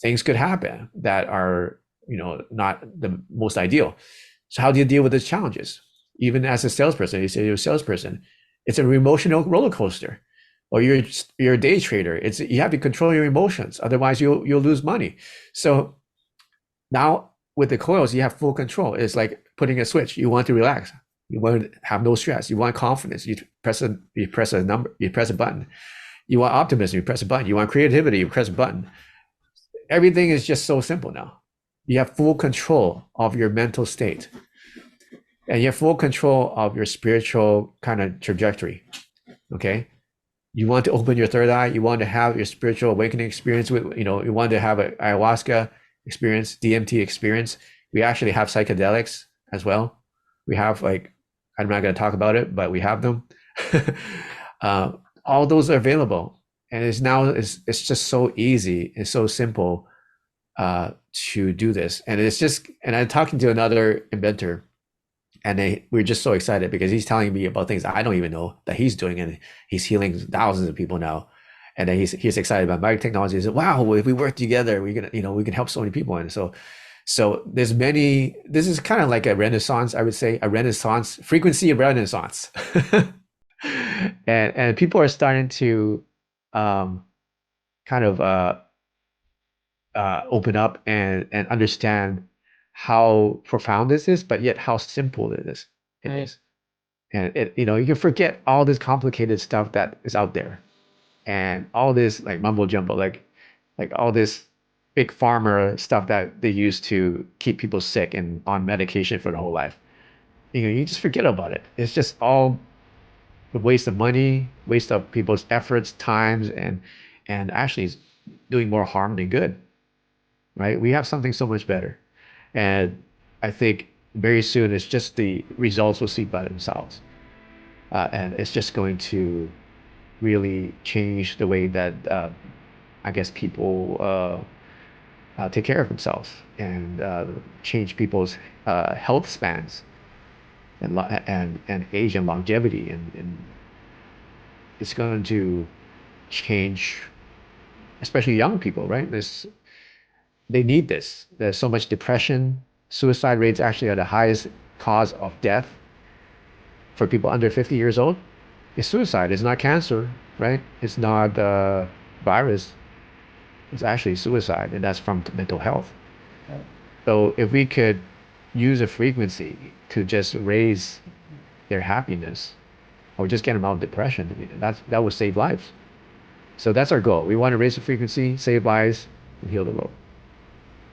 Things could happen that are, not the most ideal. So how do you deal with these challenges? Even as a salesperson, you say you're a salesperson, it's an emotional roller coaster. Or you're a day trader. It's you have to control your emotions, otherwise you'll lose money. So now with the coils, you have full control. It's like putting a switch. You want to relax. You want to have no stress. You want confidence. You press a number. You press a button. You want optimism. You press a button. You want creativity. You press a button. Everything is just so simple now. You have full control of your mental state, and you have full control of your spiritual kind of trajectory. Okay. You want to open your third eye. You want to have your spiritual awakening experience with, you want to have an ayahuasca experience, DMT experience. We actually have psychedelics as well. We have I'm not going to talk about it, but we have them. All those are available. And it's just so easy. It's so simple to do this. And and I'm talking to another inventor, and we're just so excited because he's telling me about things I don't even know that he's doing, and he's healing thousands of people now. And then he's excited about my technology. He said, "Wow, if we work together, we can help so many people." And so there's many. This is kind of like a renaissance, I would say, a renaissance frequency of renaissance, and people are starting to kind of open up and understand how profound this is, but yet how simple it is. It is. And you can forget all this complicated stuff that is out there, and all this like mumbo jumbo, like all this big pharma stuff that they use to keep people sick and on medication for the whole life. You just forget about it. It's just all a waste of money, waste of people's efforts, times, and actually is doing more harm than good. Right? We have something so much better. And I think very soon it's just the results will speak by themselves. And it's just going to really change the way that I guess people take care of themselves, and change people's health spans and age and longevity. And it's going to change, especially young people, right? They need this. There's so much depression. Suicide rates actually are the highest cause of death for people under 50 years old. It's suicide. It's not cancer, right? It's not virus. It's actually suicide, and that's from mental health. So if we could use a frequency to just raise their happiness, or just get them out of depression, that would save lives. So that's our goal. We want to raise the frequency, save lives, and heal the world.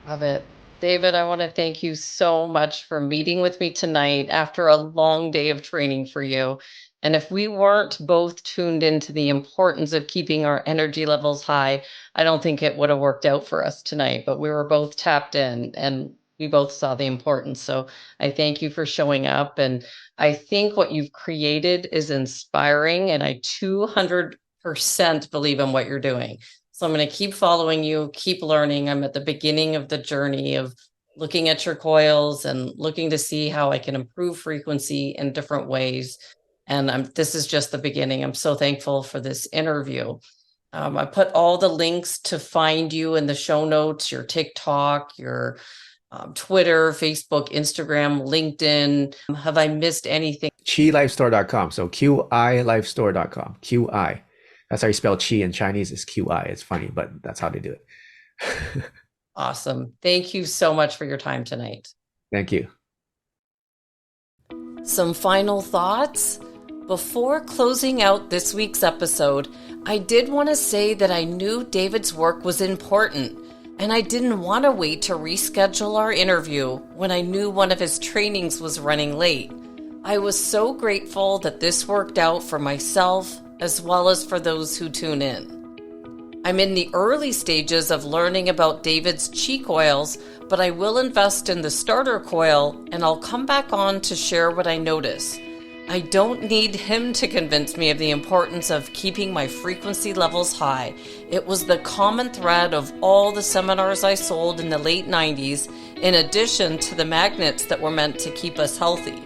Love it. David, I want to thank you so much for meeting with me tonight after a long day of training for you. And if we weren't both tuned into the importance of keeping our energy levels high, I don't think it would have worked out for us tonight. But we were both tapped in and we both saw the importance. So I thank you for showing up. And I think what you've created is inspiring. And I 200% believe in what you're doing. So I'm going to keep following you, keep learning. I'm at the beginning of the journey of looking at your coils and looking to see how I can improve frequency in different ways. And this is just the beginning. I'm so thankful for this interview. I put all the links to find you in the show notes, your TikTok, your Twitter, Facebook, Instagram, LinkedIn. Have I missed anything? QiLifeStore.com. So QiLifeStore.com. QI. That's how you spell Qi in Chinese, is QI. It's funny, but that's how they do it. Awesome. Thank you so much for your time tonight. Thank you. Some final thoughts? Before closing out this week's episode, I did want to say that I knew David's work was important, and I didn't want to wait to reschedule our interview when I knew one of his trainings was running late. I was so grateful that this worked out for myself as well as for those who tune in. I'm in the early stages of learning about David's Qi coils, but I will invest in the starter coil and I'll come back on to share what I notice. I don't need him to convince me of the importance of keeping my frequency levels high. It was the common thread of all the seminars I sold in the late 90s, in addition to the magnets that were meant to keep us healthy.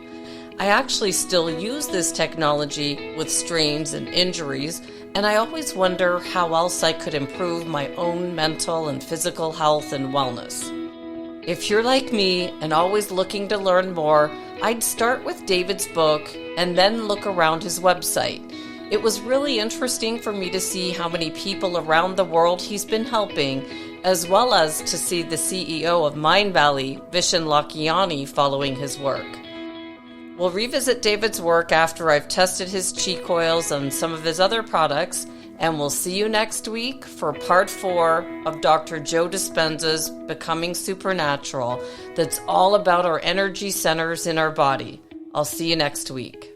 I actually still use this technology with strains and injuries, and I always wonder how else I could improve my own mental and physical health and wellness. If you're like me and always looking to learn more, I'd start with David's book and then look around his website. It was really interesting for me to see how many people around the world he's been helping, as well as to see the CEO of Mind Valley, Vishen Lakhiani, following his work. We'll revisit David's work after I've tested his Qi coils and some of his other products, and we'll see you next week for part 4 of Dr. Joe Dispenza's Becoming Supernatural, that's all about our energy centers in our body. I'll see you next week.